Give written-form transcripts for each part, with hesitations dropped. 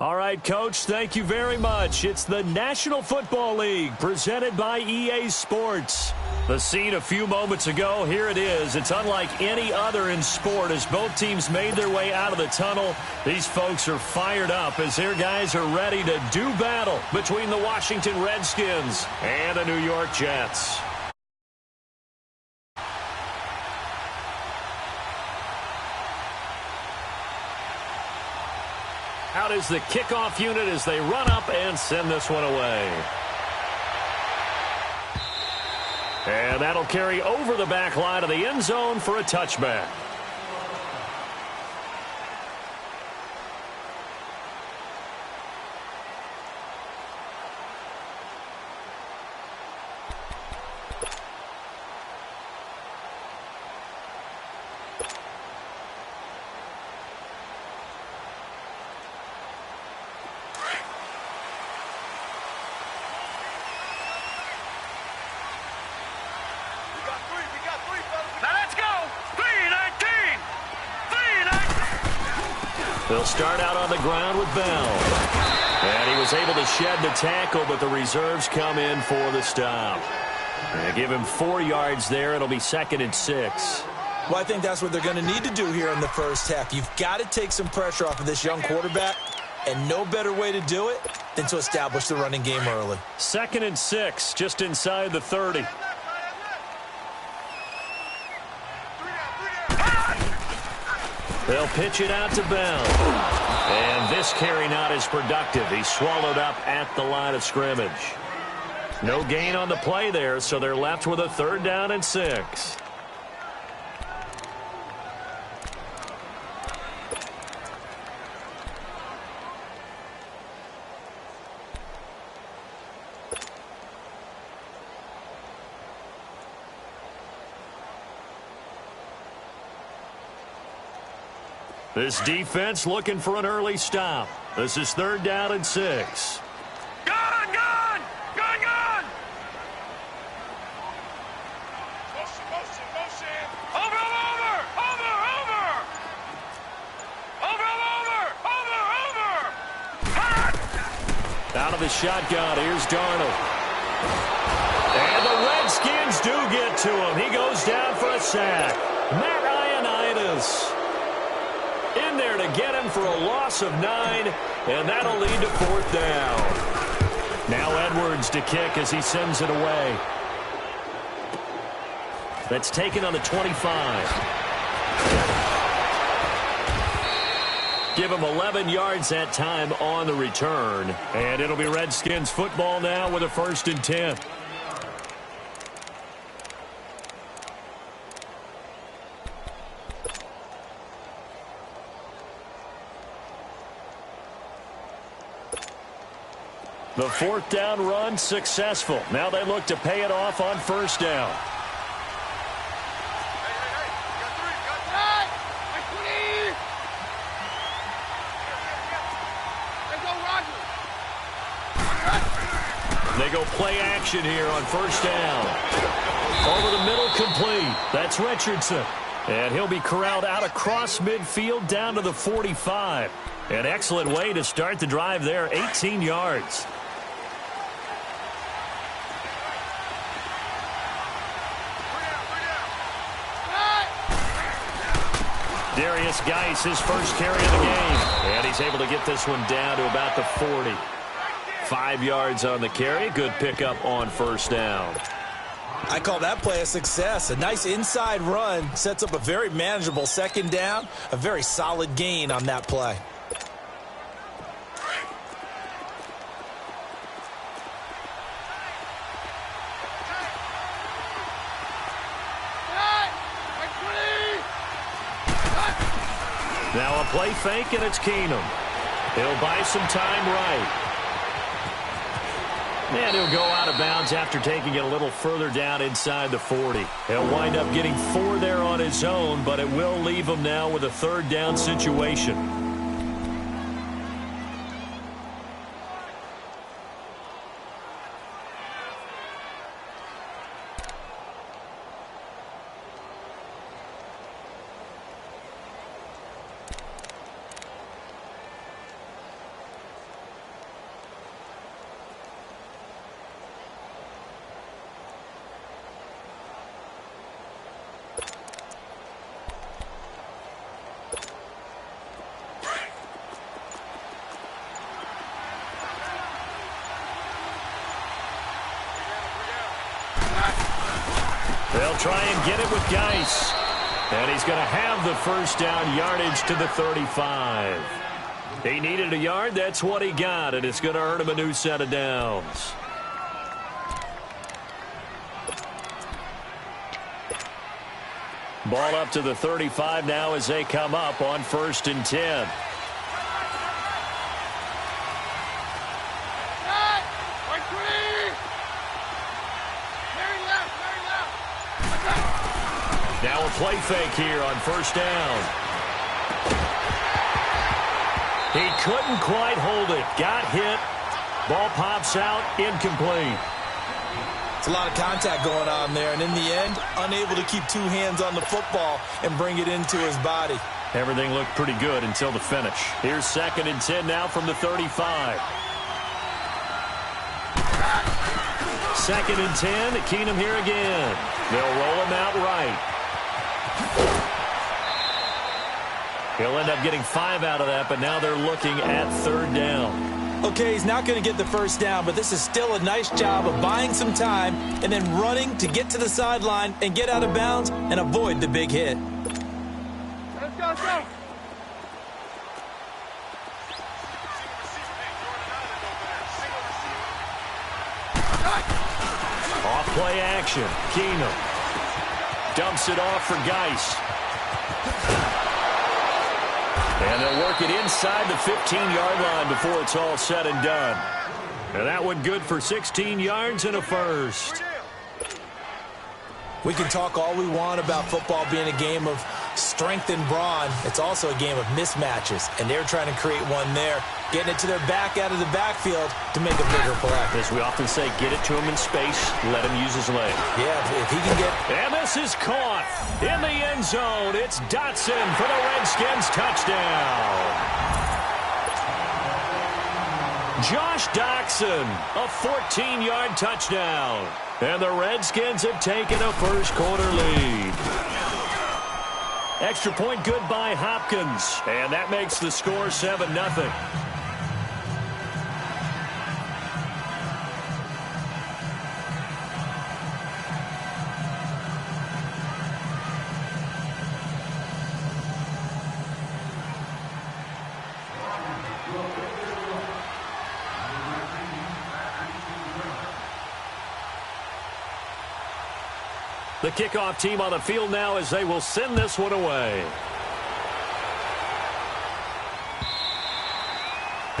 All right, Coach, thank you very much. It's the National Football League presented by EA Sports. The scene a few moments ago, here it is. It's unlike any other in sport as both teams made their way out of the tunnel. These folks are fired up as their guys are ready to do battle between the Washington Redskins and the New York Jets. Out is the kickoff unit as they run up and send this one away. And that'll carry over the back line of the end zone for a touchback. They'll start out on the ground with Bell. And he was able to shed the tackle, but the reserves come in for the stop. And give him 4 yards there. It'll be 2nd and 6. Well, I think that's what they're going to need to do here in the first half. You've got to take some pressure off of this young quarterback, and no better way to do it than to establish the running game early. 2nd and 6, just inside the 30. They'll pitch it out to Bell. And this carry not as productive. He's swallowed up at the line of scrimmage. No gain on the play there, so they're left with a 3rd down and 6. This defense looking for an early stop. This is 3rd down and 6. Gun! Motion! Over! Out of the shotgun, here's Darnold. And the Redskins do get to him. He goes down for a sack. Matt Ioannidis in there to get him for a loss of 9, and that'll lead to 4th down. Now Edwards to kick as he sends it away. That's taken on the 25. Give him 11 yards that time on the return, and it'll be Redskins football now with a 1st and 10. The 4th down run successful. Now they look to pay it off on 1st down. They go play action here on 1st down. Over the middle, complete. That's Richardson. And he'll be corralled out across midfield down to the 45. An excellent way to start the drive there, 18 yards. Darius Geis, his first carry of the game. And he's able to get this one down to about the 40. 5 yards on the carry. Good pickup on 1st down. I call that play a success. A nice inside run sets up a very manageable 2nd down. A very solid gain on that play. Now a play fake, and it's Keenum. He'll buy some time right. And he'll go out of bounds after taking it a little further down inside the 40. He'll wind up getting 4 there on his own, but it will leave him now with a 3rd down situation. They'll try and get it with Geis. And he's going to have the first down, yardage to the 35. He needed a yard. That's what he got, and it's going to earn him a new set of downs. Ball up to the 35 now as they come up on 1st and 10. Now a play fake here on 1st down. He couldn't quite hold it. Got hit. Ball pops out. Incomplete. It's a lot of contact going on there, and in the end, unable to keep 2 hands on the football and bring it into his body. Everything looked pretty good until the finish. Here's 2nd and 10 now from the 35. 2nd and 10. Keenum here again. They'll roll him out right. He'll end up getting 5 out of that, but now they're looking at 3rd down. Okay, he's not going to get the first down, but this is still a nice job of buying some time and then running to get to the sideline and get out of bounds and avoid the big hit. Let's go, let's go. Off play action. Keenum dumps it off for Geis. And they'll work it inside the 15-yard line before it's all said and done. And that one good for 16 yards and a first. We can talk all we want about football being a game of strength and brawn. It's also a game of mismatches, and they're trying to create one there, getting it to their back out of the backfield to make a bigger play. As we often say, get it to him in space, let him use his leg. Yeah, if he can get... And this is caught in the end zone. It's Dotson for the Redskins touchdown. Josh Doctson, a 14-yard touchdown. And the Redskins have taken a first-quarter lead. Extra point good by Hopkins. And that makes the score 7-0. The kickoff team on the field now as they will send this one away.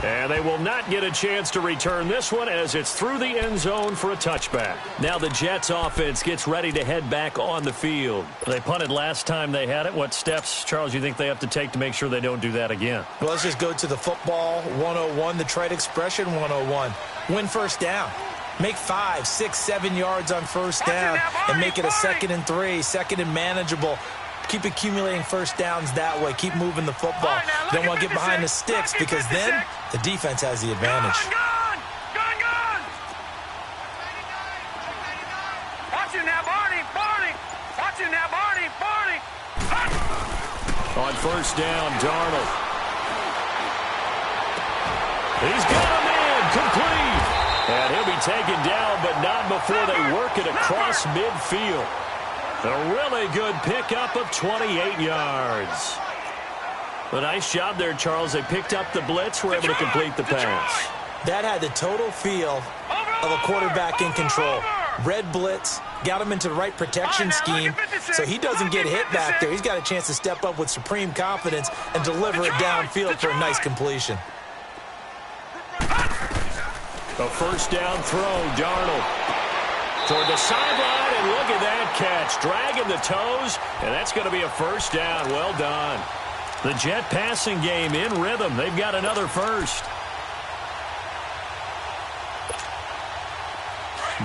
And they will not get a chance to return this one as it's through the end zone for a touchback. Now the Jets offense gets ready to head back on the field. They punted last time they had it. What steps, Charles, you think they have to take to make sure they don't do that again? Well, let's just go to the football 101, the trade expression 101. Win first down. Make 5, 6, 7 yards on first down and make it a 2nd and 3, 2nd and manageable. Keep accumulating first downs that way. Keep moving the football. Don't want to get behind the sticks because then the defense has the advantage. Gun! Watch it now, Barney! Watch it now, Barney! On first down, Darnold. He's got him in, complete. And he'll be taken down, but not before they work it across midfield. A really good pickup of 28 yards. A nice job there, Charles. They picked up the blitz, were able to complete the pass. That had the total feel of a quarterback in control. Red blitz, got him into the right protection scheme, so he doesn't get hit back there. He's got a chance to step up with supreme confidence and deliver it downfield for a nice completion. A first down throw, Darnold toward the sideline, and look at that catch. Dragging the toes, and that's going to be a first down. Well done. The Jet passing game in rhythm. They've got another first.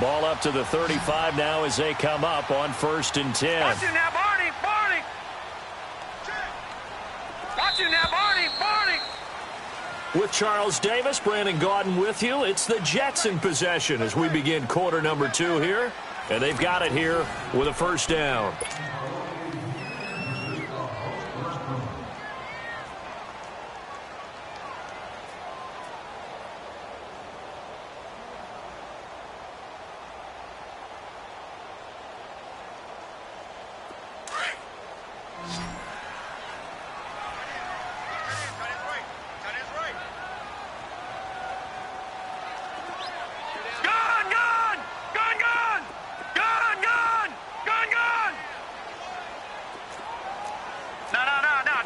Ball up to the 35 now as they come up on 1st and 10. Watch it now, Barney! Watch it now, Barney! With Charles Davis, Brandon Gaudin with you. It's the Jets in possession as we begin quarter number 2 here. And they've got it here with a first down.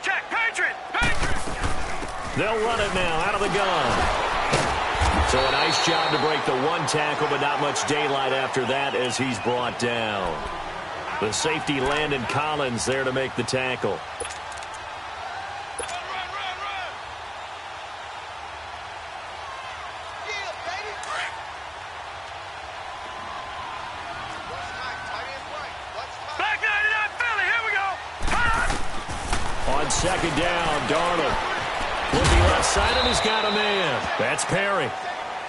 check. Patriot. Patriot. They'll run it now out of the gun. So a nice job to break the one tackle, but not much daylight after that as he's brought down. The safety, Landon Collins, there to make the tackle. On second down, Darnold. Looking left side, and he's got a man. That's Perry.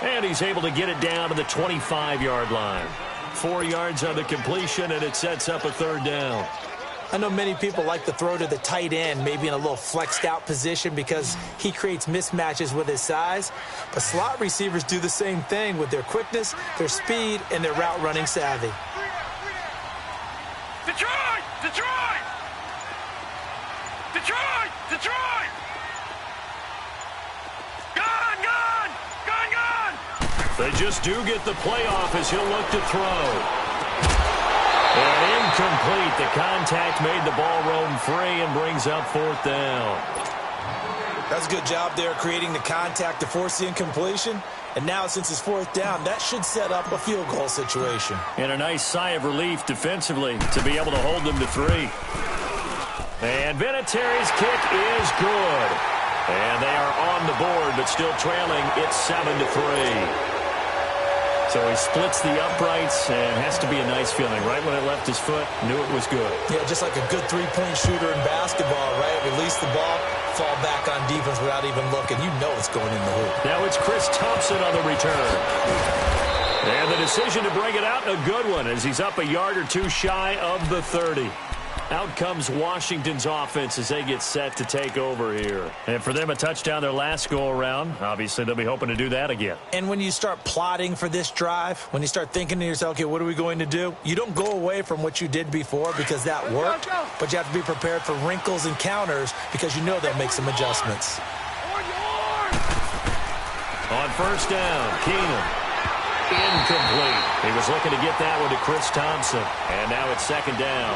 And he's able to get it down to the 25-yard line. 4 yards on the completion, and it sets up a third down. I know many people like to throw to the tight end, maybe in a little flexed out position because he creates mismatches with his size. But slot receivers do the same thing with their quickness, their speed, and their route running savvy. Detroit! Detroit! Detroit! Detroit! Gun! Gun! Gun! Gun! They just do get the playoff as he'll look to throw. And incomplete. The contact made the ball roam free and brings up fourth down. That's a good job there creating the contact to force the incompletion. And now since it's fourth down, that should set up a field goal situation. And a nice sigh of relief defensively to be able to hold them to 3. And Vinatieri's kick is good. And they are on the board, but still trailing. It's 7-3. So he splits the uprights, and has to be a nice feeling. Right when it left his foot, knew it was good. Yeah, just like a good three-point shooter in basketball, right? Release the ball, fall back on defense without even looking. You know it's going in the hoop. Now it's Chris Thompson on the return. And the decision to bring it out, a good one, as he's up a yard or two shy of the 30. Out comes Washington's offense as they get set to take over here. And for them, a touchdown their last go-around. Obviously, they'll be hoping to do that again. And when you start plotting for this drive, when you start thinking to yourself, okay, what are we going to do? You don't go away from what you did before because that worked, but you have to be prepared for wrinkles and counters because you know they'll make some adjustments. On first down, Keenum. Incomplete. He was looking to get that one to Chris Thompson. And now it's second down.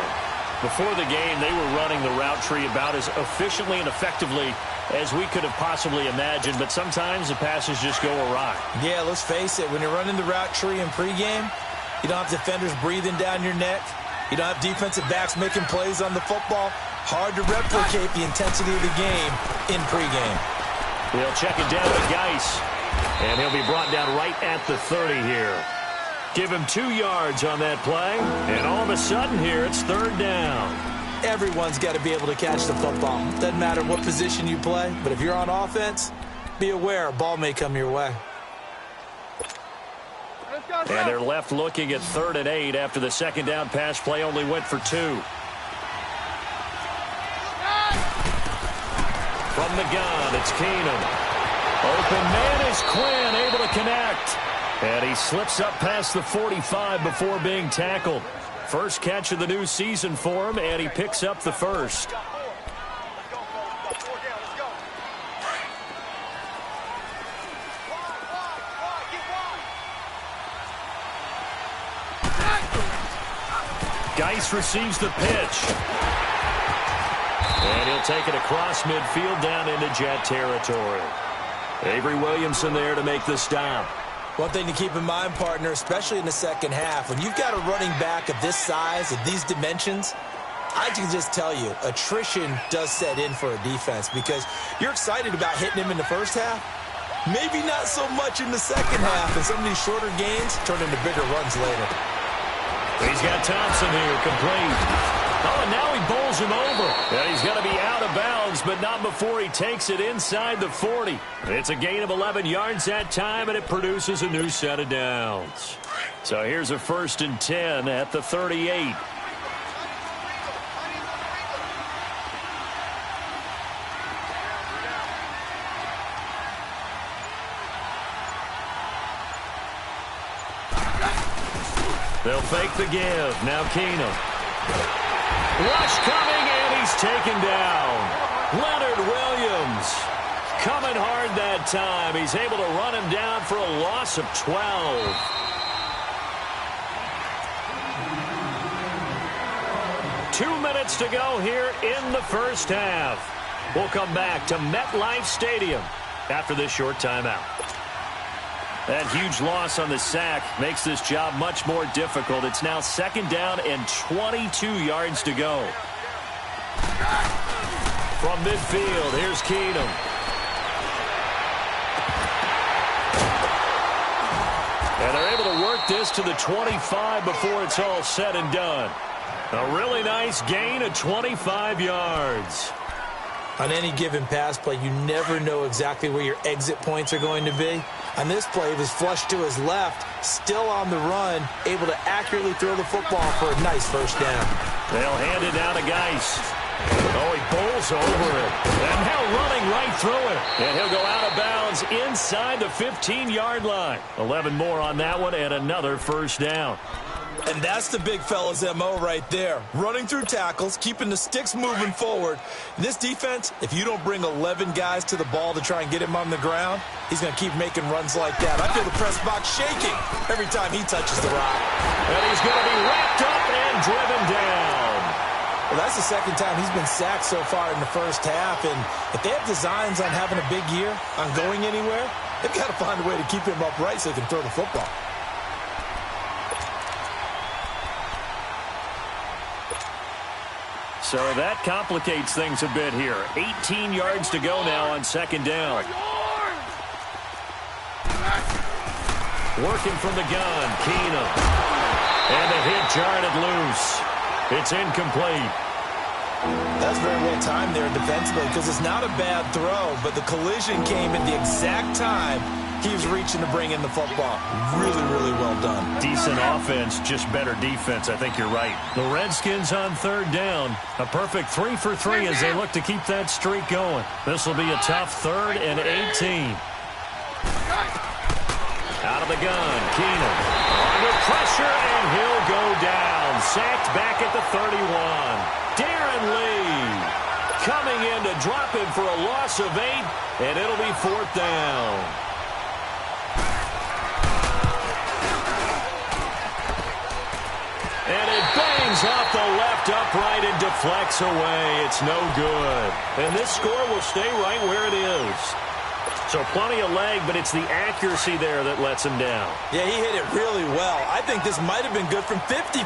Before the game, they were running the route tree about as efficiently and effectively as we could have possibly imagined, but sometimes the passes just go awry. Yeah, let's face it. When you're running the route tree in pregame, you don't have defenders breathing down your neck. You don't have defensive backs making plays on the football. Hard to replicate the intensity of the game in pregame. They'll check it down to Geis, and he'll be brought down right at the 30 here. Give him 2 yards on that play, and all of a sudden here, it's third down. Everyone's got to be able to catch the football. Doesn't matter what position you play, but if you're on offense, be aware a ball may come your way. And they're left looking at 3rd and 8 after the second down pass play only went for 2. From the gun, it's Keenum. Open man is Quinn, able to connect. And he slips up past the 45 before being tackled. First catch of the new season for him, and he picks up the first. Geis receives the pitch. And he'll take it across midfield down into Jet territory. Avery Williamson there to make the stop. One thing to keep in mind, partner, especially in the second half, when you've got a running back of this size, of these dimensions, I can just tell you, attrition does set in for a defense because you're excited about hitting him in the first half. Maybe not so much in the second half, and some of these shorter gains turn into bigger runs later. He's got Thompson here, complete. Oh, and now he bowls him over. And he's going to be out of bounds, but not before he takes it inside the 40. It's a gain of 11 yards that time, and it produces a new set of downs. So here's a 1st and 10 at the 38. They'll fake the give. Now Keenum. Rush coming, and he's taken down. Leonard Williams coming hard that time. He's able to run him down for a loss of 12. Two minutes to go here in the first half. We'll come back to MetLife Stadium after this short timeout. That huge loss on the sack makes this job much more difficult. It's now 2nd down and 22 yards to go. From midfield, here's Keenum. And they're able to work this to the 25 before it's all said and done. A really nice gain of 25 yards. On any given pass play, you never know exactly where your exit points are going to be. On this play, it was flushed to his left, still on the run, able to accurately throw the football for a nice first down. They'll hand it down to Geis. Oh, he bowls over it. And now running right through it. And he'll go out of bounds inside the 15-yard line. 11 more on that one and another first down. And that's the big fella's MO right there. Running through tackles, keeping the sticks moving forward. In this defense, if you don't bring 11 guys to the ball to try and get him on the ground, he's going to keep making runs like that. I feel the press box shaking every time he touches the rock. And he's going to be wrapped up and driven down. Well, that's the 2nd time he's been sacked so far in the first half. And if they have designs on having a big year, on going anywhere, they've got to find a way to keep him upright so he can throw the football. So that complicates things a bit here. 18 yards to go now on 2nd down. Working from the gun, Keenum. And the hit jarred it loose. It's incomplete. That's very well timed there defensively because it's not a bad throw, but the collision came at the exact time he was reaching to bring in the football. Really, really well done. Decent offense, just better defense. I think you're right. The Redskins on 3rd down. A perfect 3 for 3 as they look to keep that streak going. This will be a tough 3rd and 18. Out of the gun, Keenum. Under pressure, and he'll go down. Sacked back at the 31. Darren Lee coming in to drop him for a loss of 8, and it'll be 4th down. And it bangs off the left upright and deflects away. It's no good. And this score will stay right where it is. So plenty of leg, but it's the accuracy there that lets him down. Yeah, he hit it really well. I think this might have been good from 55.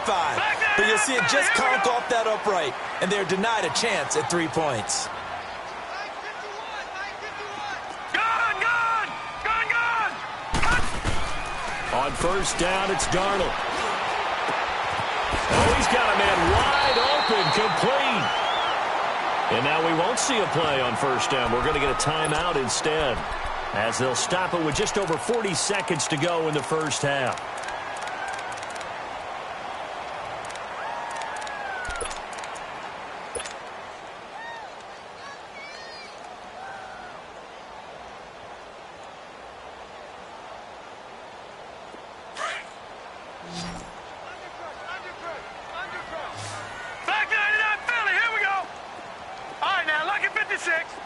But you'll see it just conk off that upright. And they're denied a chance at 3 points. Gun! On 1st down, it's Darnold. Oh, he's got a man wide open, complete. And now we won't see a play on 1st down. We're going to get a timeout instead, as they'll stop it with just over 40 seconds to go in the first half.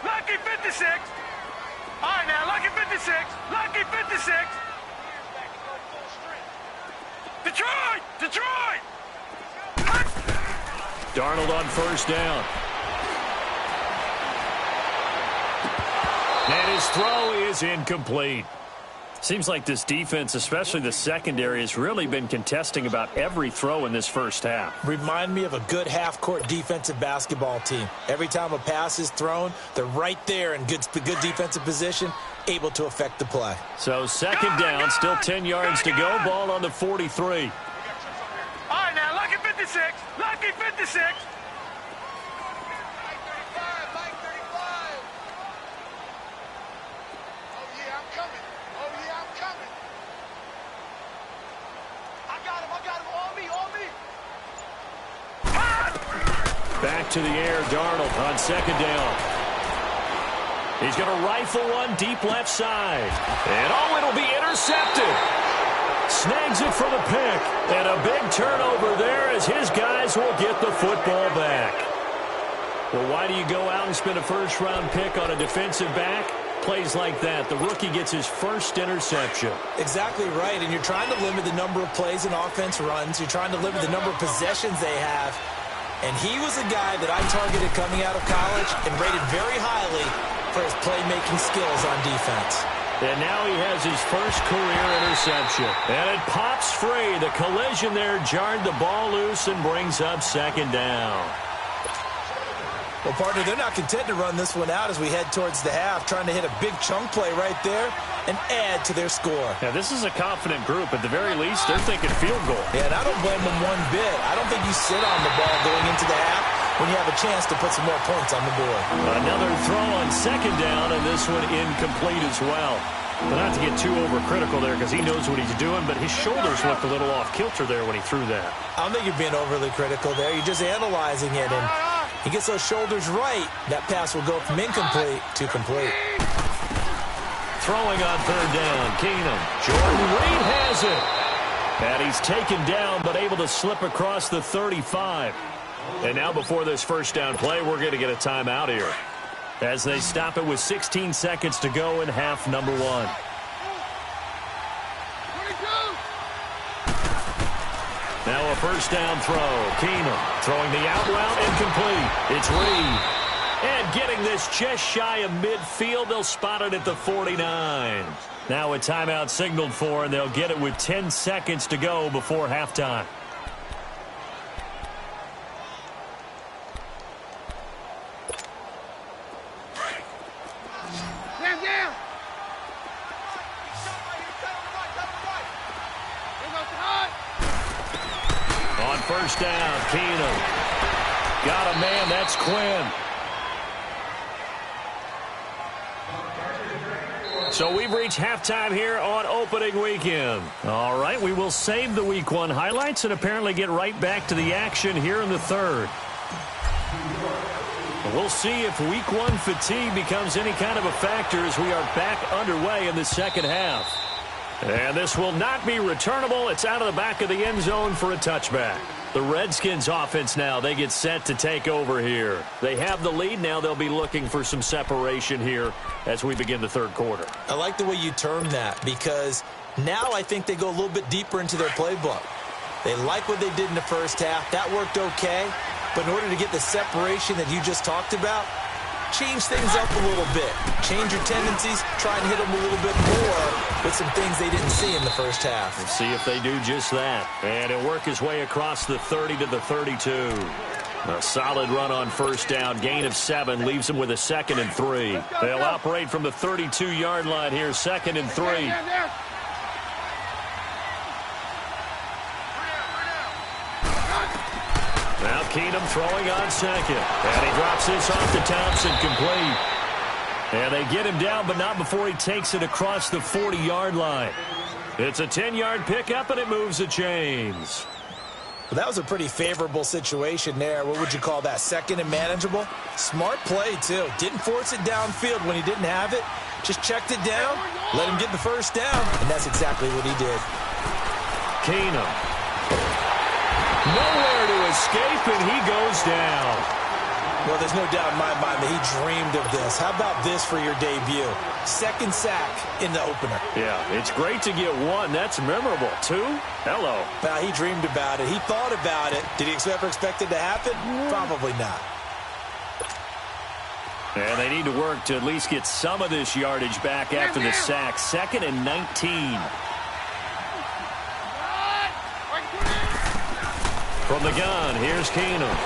Lucky 56. All right, now, lucky 56. Lucky 56. Detroit! Darnold on 1st down. And his throw is incomplete. Seems like this defense, especially the secondary, has really been contesting about every throw in this first half. Remind me of a good half-court defensive basketball team. Every time a pass is thrown, they're right there in good defensive position, able to affect the play. So 2nd down, still 10 yards to go. Ball on the 43. All right, now, lucky 56. Lucky 56. Back to the air, Darnold on 2nd down. He's going to rifle one deep left side. And oh, it'll be intercepted. Snags it for the pick. And a big turnover there as his guys will get the football back. Well, why do you go out and spend a first-round pick on a defensive back? Plays like that. The rookie gets his first interception. Exactly right, and you're trying to limit the number of plays an offense runs. You're trying to limit the number of possessions they have. And he was a guy that I targeted coming out of college and rated very highly for his playmaking skills on defense. And now he has his first career interception. And it pops free. The collision there jarred the ball loose and brings up second down. Well, partner, they're not content to run this one out as we head towards the half, trying to hit a big chunk play right there and add to their score. Yeah, this is a confident group. At the very least, they're thinking field goal. Yeah, and I don't blame them one bit. I don't think you sit on the ball going into the half when you have a chance to put some more points on the board. Another throw on second down, and this one incomplete as well. But not to get too overcritical there because he knows what he's doing, but his shoulders looked a little off kilter there when he threw that. I don't think you're being overly critical there. You're just analyzing it, and he gets those shoulders right. That pass will go from incomplete to complete. Throwing on third down, Keenum. Jordan Reed has it. And he's taken down but able to slip across the 35. And now before this first down play, we're going to get a timeout here as they stop it with 16 seconds to go in half number one. Now a first down throw. Keenum throwing the out route incomplete. It's Reed. And getting this just shy of midfield, they'll spot it at the 49. Now a timeout signaled for, and they'll get it with 10 seconds to go before halftime. On first down, Keenum. Got a man, that's Quinn. So we've reached halftime here on opening weekend. All right, we will save the Week 1 highlights and apparently get right back to the action here in the third. We'll see if Week 1 fatigue becomes any kind of a factor as we are back underway in the second half. And this will not be returnable. It's out of the back of the end zone for a touchback. The Redskins offense now, they get set to take over here. They have the lead. Now they'll be looking for some separation here as we begin the third quarter. I like the way you term that because now I think they go a little bit deeper into their playbook. They like what they did in the first half. That worked okay. But in order to get the separation that you just talked about, change things up a little bit. Change your tendencies. Try and hit them a little bit more with some things they didn't see in the first half. We'll see if they do just that. And he'll work his way across the 30 to the 32. A solid run on first down. Gain of 7 leaves them with a 2nd and 3. They'll operate from the 32-yard line here. 2nd and 3. Now Keenum throwing on second. And he drops this off to Thompson, complete. And they get him down, but not before he takes it across the 40-yard line. It's a 10-yard pickup, and it moves the chains. Well, that was a pretty favorable situation there. What would you call that? 2nd and manageable? Smart play, too. Didn't force it downfield when he didn't have it. Just checked it down, let him get the first down, and that's exactly what he did. Keenum. Nowhere to escape, and he goes down. Well, there's no doubt in my mind that he dreamed of this. How about this for your debut? 2nd sack in the opener. Yeah, it's great to get 1. That's memorable. 2? Hello. Well, he dreamed about it. He thought about it. Did he ever expect it to happen? Probably not. And they need to work to at least get some of this yardage back after the sack. 2nd and 19. From the gun, here's Keenum.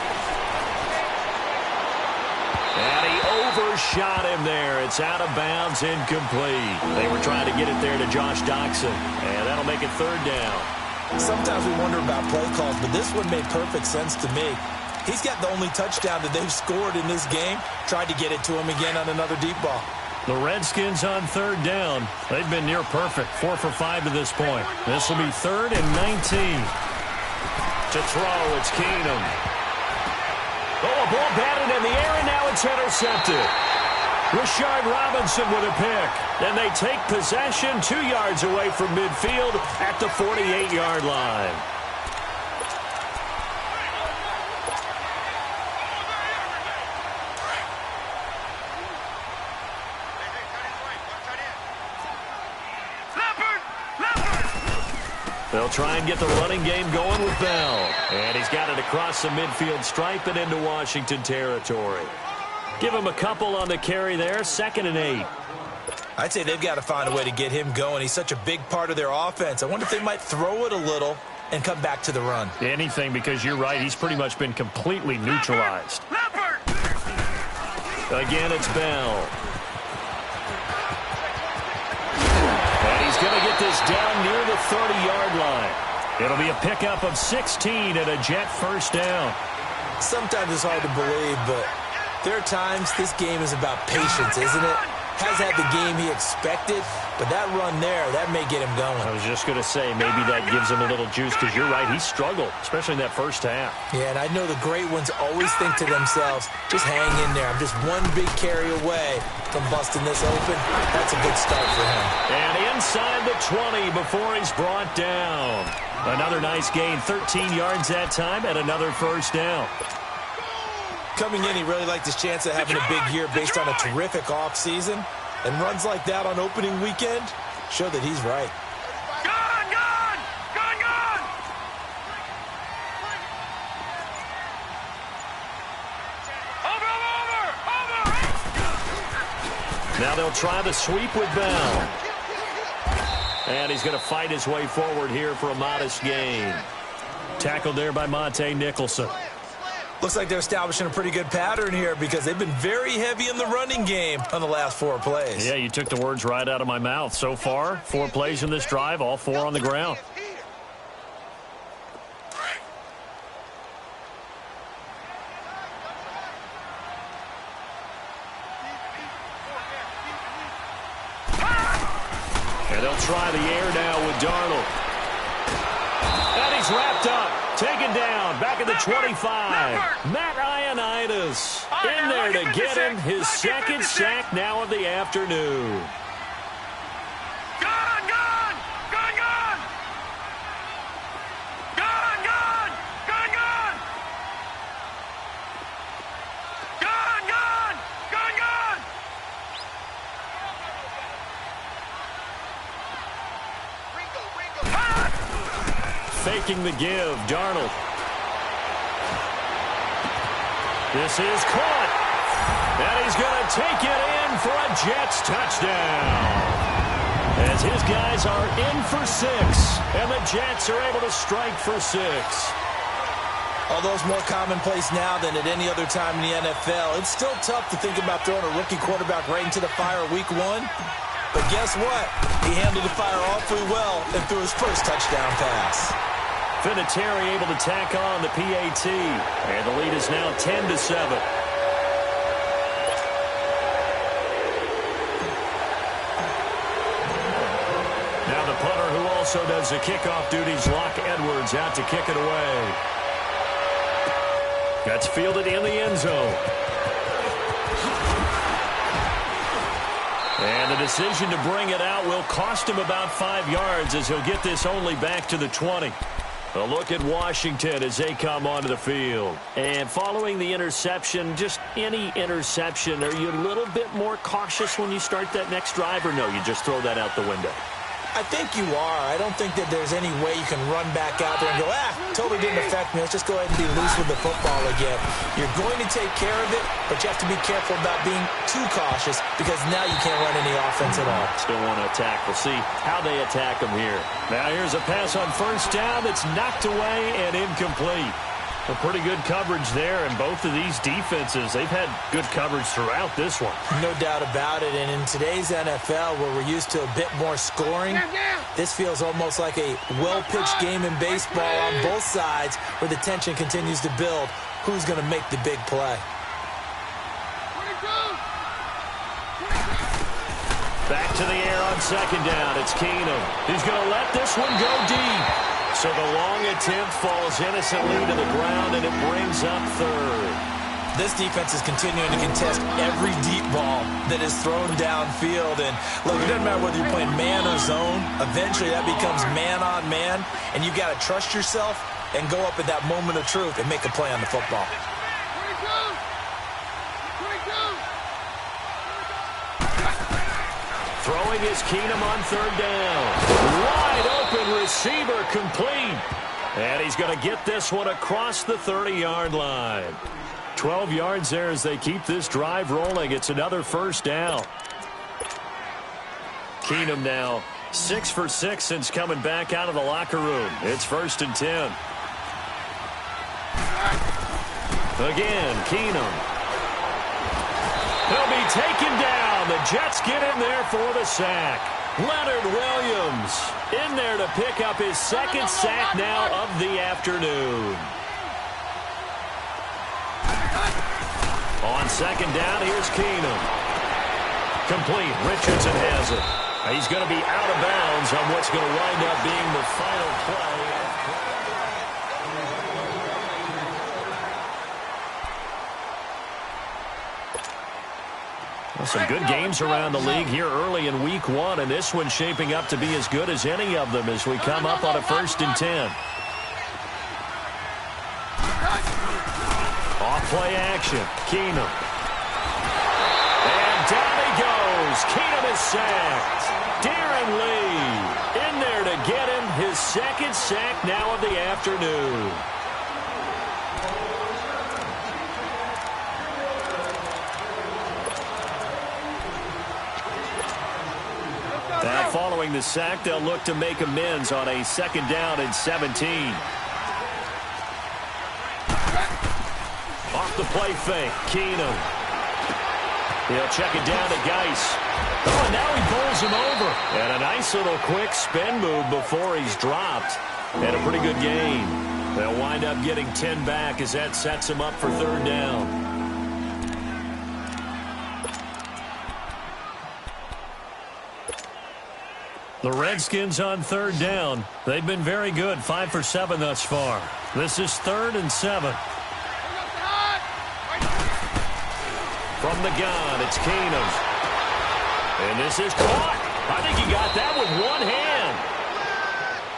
And he overshot him there. It's out of bounds, incomplete. They were trying to get it there to Josh Doxson. And that'll make it 3rd down. Sometimes we wonder about play calls, but this one made perfect sense to me. He's got the only touchdown that they've scored in this game. Tried to get it to him again on another deep ball. The Redskins on 3rd down. They've been near perfect. 4 for 5 to this point. This will be 3rd and 19. To throw, it's Keenum. Oh, a ball batted in the air, and now it's intercepted. Rashard Robinson with a pick. And they take possession 2 yards away from midfield at the 48-yard line. They'll try and get the running game going with Bell. And he's got it across the midfield stripe and into Washington territory. Give him a couple on the carry there, 2nd and 8. I'd say they've got to find a way to get him going. He's such a big part of their offense. I wonder if they might throw it a little and come back to the run. Anything, because you're right. He's pretty much been completely neutralized. Again, it's Bell. And he's going to get this down near the 30-yard line. It'll be a pickup of 16 and a Jet first down. Sometimes it's hard to believe, but there are times this game is about patience, isn't it? Has had the game he expected, but that run there, that may get him going. I was just going to say, maybe that gives him a little juice, because you're right, he struggled, especially in that first half. Yeah, and I know the great ones always think to themselves, just hang in there. I'm just one big carry away from busting this open. That's a good start for him. And inside the 20 before he's brought down. Another nice gain, 13 yards that time, and another first down. Coming in, he really liked his chance of having a big year based on a terrific offseason. And runs like that on opening weekend show that he's right. Gone! Over! Now they'll try the sweep with Bell. And he's going to fight his way forward here for a modest gain. Tackled there by Monte Nicholson. Looks like they're establishing a pretty good pattern here because they've been very heavy in the running game on the last 4 plays. Yeah, you took the words right out of my mouth. So far, 4 plays in this drive, all 4 on the ground. And they'll try the air now with Darnold. And he's wrapped up. Taken down, back at the 25. Matt Ioannidis in there to get him his 2nd sack now of the afternoon. Faking the give, Darnold. This is caught. And he's going to take it in for a Jets touchdown. As his guys are in for 6. And the Jets are able to strike for 6. Although it's more commonplace now than at any other time in the NFL, it's still tough to think about throwing a rookie quarterback right into the fire week 1. But guess what? He handled the fire awfully well and threw his first touchdown pass. Vinatieri able to tack on the PAT. And the lead is now 10-7. Now the punter who also does the kickoff duties, Locke Edwards, out to kick it away. That's fielded in the end zone. And the decision to bring it out will cost him about 5 yards as he'll get this only back to the 20. A look at Washington as they come onto the field. And following the interception, just any interception, are you a little bit more cautious when you start that next drive, or no, you just throw that out the window? I think you are. I don't think that there's any way you can run back out there and go, totally didn't affect me. Let's just go ahead and be loose with the football again. You're going to take care of it, but you have to be careful about being too cautious because now you can't run any offense at all. Still want to attack. We'll see how they attack them here. Now here's a pass on first down that's knocked away and incomplete. A pretty good coverage there, and both of these defenses, they've had good coverage throughout this one. No doubt about it, and in today's NFL, where we're used to a bit more scoring, this feels almost like a well-pitched game in baseball on both sides where the tension continues to build. Who's going to make the big play? Back to the air on second down. It's Keenum. He's going to let this one go deep. So the long attempt falls innocently to the ground, and it brings up third. This defense is continuing to contest every deep ball that is thrown downfield. And look, it doesn't matter whether you're playing man or zone. Eventually that becomes man on man, and you got to trust yourself and go up at that moment of truth and make a play on the football. Throwing is Keenum on third down. Wide open receiver complete. And he's going to get this one across the 30-yard line. 12 yards there as they keep this drive rolling. It's another first down. Keenum now 6 for 6 since coming back out of the locker room. It's 1st and 10. Again, Keenum. He'll be taken down. The Jets get in there for the sack. Leonard Williams in there to pick up his 2nd sack now of the afternoon. On 2nd down, here's Keenum. Complete. Richardson has it. He's going to be out of bounds on what's going to wind up being the final play. Well, some good games around the league here early in week 1, and this one's shaping up to be as good as any of them as we come up on a 1st and 10. Off-play action. Keenum. And down he goes. Keenum is sacked. Darren Lee in there to get him his 2nd sack now of the afternoon. Now following the sack, they'll look to make amends on a 2nd down and 17. Off the play fake, Keenum. He'll check it down to Geis. Oh, and now he bowls him over. And a nice little quick spin move before he's dropped. And a pretty good gain. They'll wind up getting 10 back as that sets him up for 3rd down. The Redskins on 3rd down. They've been very good, 5 for 7 thus far. This is 3rd and 7. From the gun, it's Keenum. And this is caught. I think he got that with one hand.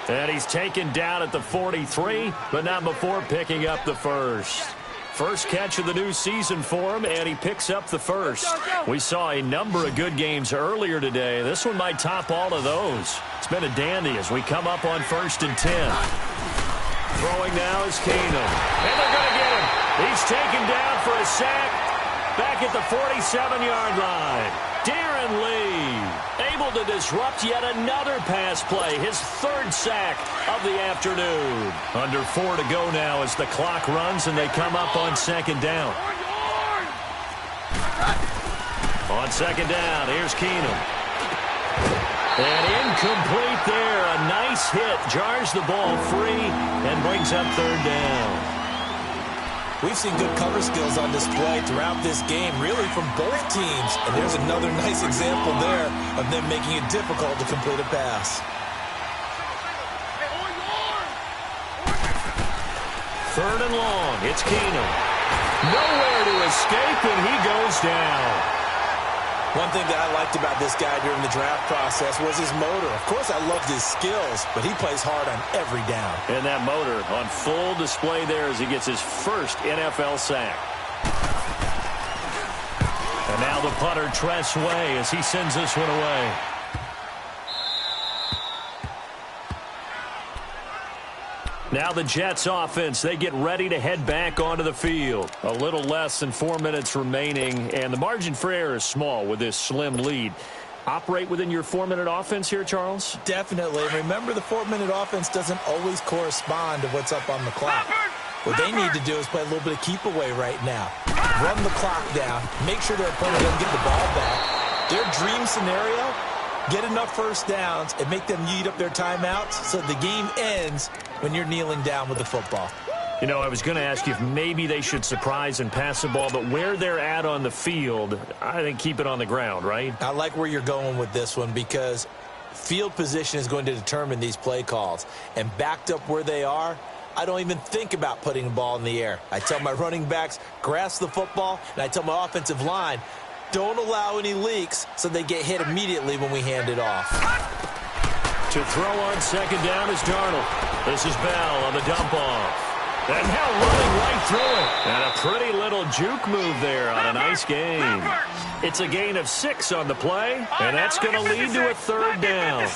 And he's taken down at the 43, but not before picking up the 1st. First catch of the new season for him, and he picks up the 1st. We saw a number of good games earlier today. This one might top all of those. It's been a dandy as we come up on 1st and 10. Throwing now is Keenum. And they're going to get him. He's taken down for a sack. Back at the 47-yard line. Darren Lee able to disrupt yet another pass play. His 3rd sack of the afternoon. Under 4 to go now as the clock runs and they come up on 2nd down. On 2nd down, here's Keenum. And incomplete there. A nice hit. Jars the ball free and brings up 3rd down. We've seen good cover skills on display throughout this game, really from both teams. And there's another nice example there of them making it difficult to complete a pass. 3rd and long. It's Keenum. Nowhere to escape, and he goes down. One thing that I liked about this guy during the draft process was his motor. Of course, I loved his skills, but he plays hard on every down. And that motor on full display there as he gets his 1st NFL sack. And now the punter, Tress Way, as he sends this one away. Now the Jets offense, they get ready to head back onto the field. A little less than 4 minutes remaining, and the margin for error is small with this slim lead. Operate within your 4-minute offense here, Charles? Definitely. Remember, the 4-minute offense doesn't always correspond to what's up on the clock. What they need to do is play a little bit of keep away right now. Run the clock down. Make sure their opponent doesn't get the ball back. Their dream scenario, get enough 1st downs and make them eat up their timeouts so the game ends when you're kneeling down with the football. You know, I was going to ask you if maybe they should surprise and pass the ball, but where they're at on the field, I think keep it on the ground, right? I like where you're going with this one because field position is going to determine these play calls. And backed up where they are, I don't even think about putting the ball in the air. I tell my running backs, grasp the football, and I tell my offensive line, don't allow any leaks so they get hit immediately when we hand it off. To throw on 2nd down is Darnold. This is Bell on the dump off. And now running right through it. And a pretty little juke move there on a nice game. It's a gain of 6 on the play, and that's going to lead to a third down.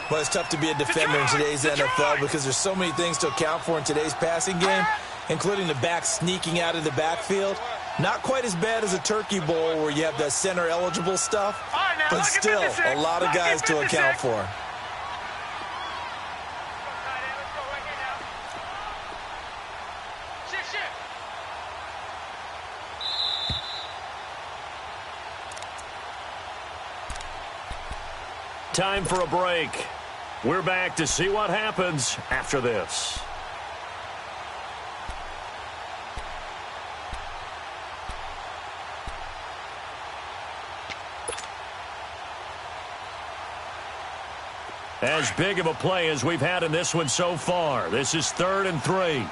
Well, it's tough to be a defender in today's NFL because there's so many things to account for in today's passing game, including the back sneaking out of the backfield. Not quite as bad as a turkey bowl where you have the center-eligible stuff, but still a lot of guys to account for. Time for a break. We're back to see what happens after this. As big of a play as we've had in this one so far. This is 3rd and 3.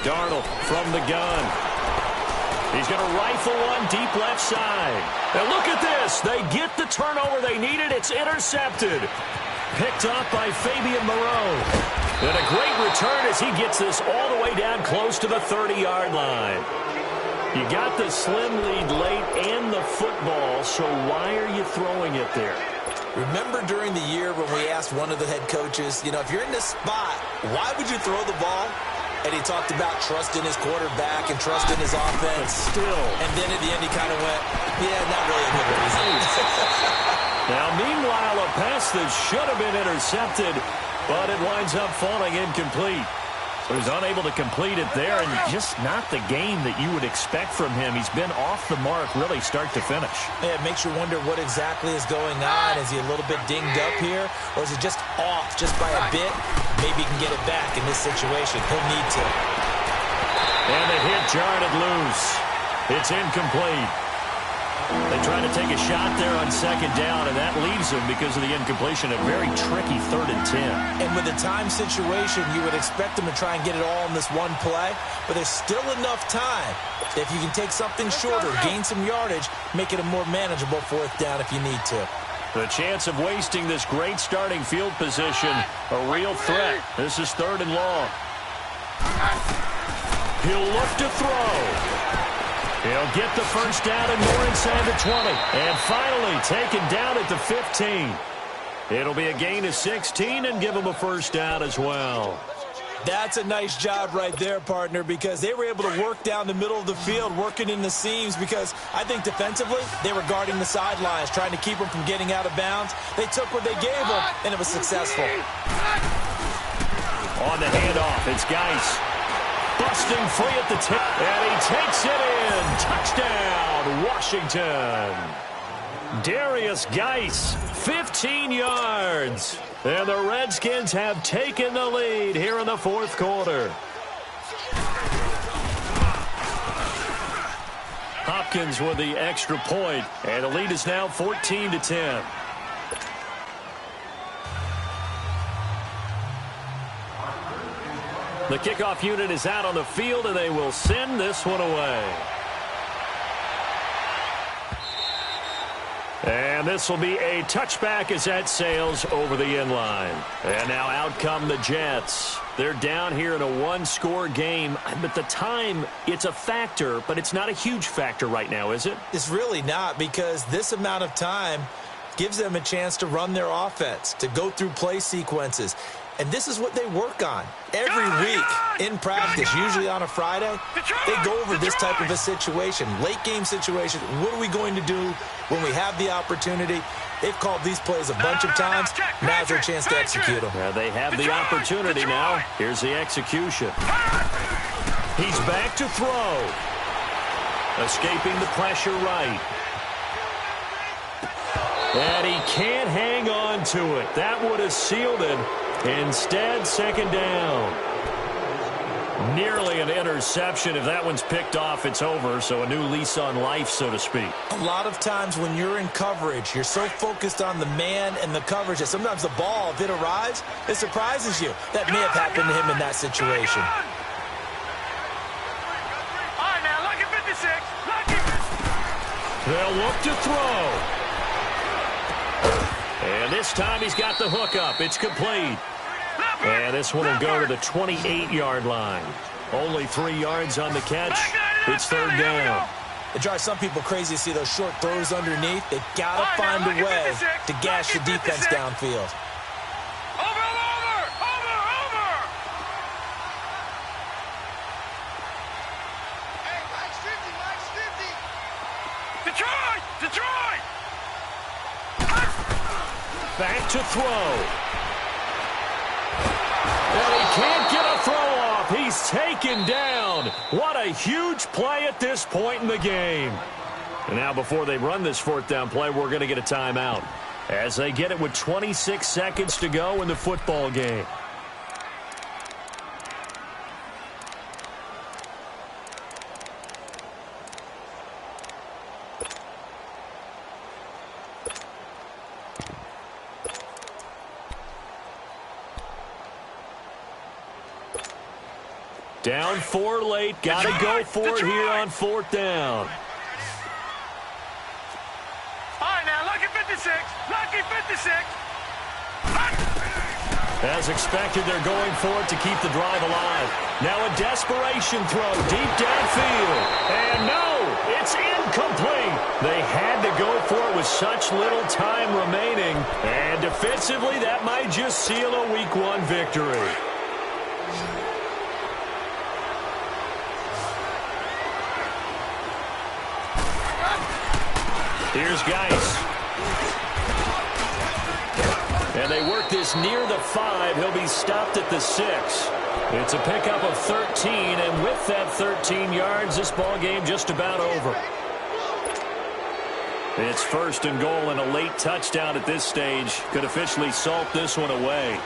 Darnold from the gun. He's going to rifle one deep left side. And look at this. They get the turnover they needed. It's intercepted. Picked up by Fabian Moreau. And a great return as he gets this all the way down close to the 30-yard line. You got the slim lead late and the football, so why are you throwing it there? Remember during the year when we asked one of the head coaches, if you're in this spot, why would you throw the ball? And he talked about trusting his quarterback and trusting his offense. But still. And then at the end he kind of went, yeah, not really a good reason. Now, meanwhile, a pass that should have been intercepted, but it winds up falling incomplete. So he's unable to complete it there, and just not the game that you would expect from him. He's been off the mark really start to finish. Yeah, it makes you wonder what exactly is going on. Is he a little bit dinged up here, or is it just off just by a bit? Maybe he can get it back in this situation. He'll need to. And the hit jarred it loose. It's incomplete. They try to take a shot there on 2nd down, and that leaves them because of the incompletion. A very tricky 3rd and 10. And with the time situation, you would expect them to try and get it all in this one play, but there's still enough time. If you can take something shorter, gain some yardage, make it a more manageable 4th down if you need to. The chance of wasting this great starting field position, a real threat. This is 3rd and long. He'll look to throw. He'll get the first down and more inside the 20. And finally taken down at the 15. It'll be a gain of 16 and give him a first down as well. That's a nice job right there, partner, because they were able to work down the middle of the field, working in the seams, because I think defensively they were guarding the sidelines, trying to keep them from getting out of bounds. They took what they gave them, and it was successful. On the handoff, it's Geis. Busting free at the tip, and he takes it in. Touchdown, Washington. Darius Geis, 15 yards. And the Redskins have taken the lead here in the 4th quarter. Hopkins with the extra point, and the lead is now 14-10. The kickoff unit is out on the field, and they will send this one away. And this will be a touchback as that sails over the inline. And now out come the Jets. They're down here in a one-score game. But the time, it's a factor, but it's not a huge factor right now, is it? It's really not, because this amount of time gives them a chance to run their offense, to go through play sequences. And this is what they work on every week in practice, usually on a Friday. They go over this type of a situation, late game situation. What are we going to do when we have the opportunity? They've called these plays a bunch of times. Now's their chance to execute them. Yeah, they have the opportunity now. Here's the execution. He's back to throw. Escaping the pressure right. And he can't hang on to it. That would have sealed it. Instead, 2nd down. Nearly an interception. If that one's picked off, it's over. So a new lease on life, so to speak. A lot of times when you're in coverage, you're so focused on the man and the coverage that sometimes the ball, if it arrives, it surprises you. That may have happened to him in that situation. All right, now, lucky 56. Lucky 56. They'll look to throw. And this time he's got the hook up. It's complete. And this one will go to the 28-yard line. Only 3 yards on the catch. It's third down. It drives some people crazy to see those short throws underneath. They've got to find a way to gash the defense downfield. Over. Hey, Mike's 50. Detroit. Back to throw. And he can't get a throw off. He's taken down. What a huge play at this point in the game. And now before they run this fourth down play, we're going to get a timeout as they get it with 26 seconds to go in the football game. Down 4 late. Got to go for it here on fourth down. All right, now, lucky 56. Lucky 56. As expected, they're going for it to keep the drive alive. Now a desperation throw deep downfield. And no, it's incomplete. They had to go for it with such little time remaining. And defensively, that might just seal a Week 1 victory. Here's Geis. And they work this near the 5. He'll be stopped at the 6. It's a pickup of 13, and with that 13 yards, this ball game just about over. It's first and goal, and a late touchdown at this stage could officially salt this one away.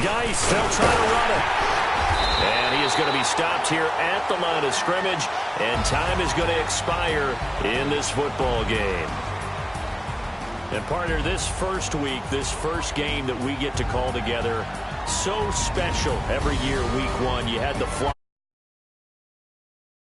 Geis, they'll try to run it. And he is going to be stopped here at the line of scrimmage, and time is going to expire in this football game. And partner, this first week, this first game that we get to call together, so special every year, Week 1. You had the fly.